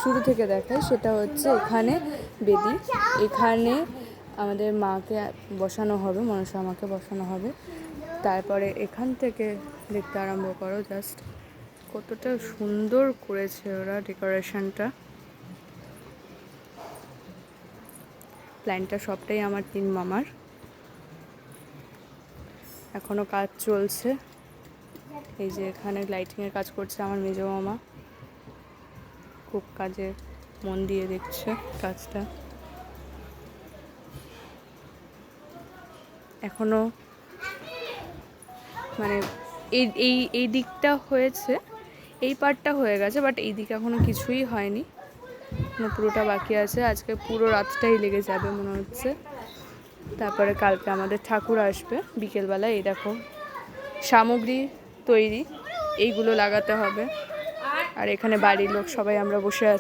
শুরু থেকে দেখাই, সেটা হচ্ছে এখানে বেদি, এখানে আমাদের মাকে বসানো হবে, মনসা মাকে বসানো হবে। তারপরে এখান থেকে দেখতে আরম্ভ করো, জাস্ট কতটা সুন্দর করেছে ওরা ডেকোরেশনটা। প্ল্যানটা সবটাই আমার তিন মামার। এখনো কাজ চলছে, এই যে এখানে লাইটিংয়ের কাজ করছে আমার মেজো মামা, খুব কাজে মন দিয়ে দেখছে কাজটা। এখনো মানে এই এই এই দিকটা হয়েছে, এই পার্টটা হয়ে গেছে, বাট এই দিকে এখনো কিছুই হয়নি, পুরোটা বাকি আছে। আজকে পুরো রাতটাই লেগে যাবে মনে হচ্ছে। তারপরে কালকে আমাদের ঠাকুর আসবে বিকেলবেলা। এই দেখো সামগ্রী তৈরি, এইগুলো লাগাতে হবে। আর এখানে বাড়ির লোক সবাই আমরা বসে আছি।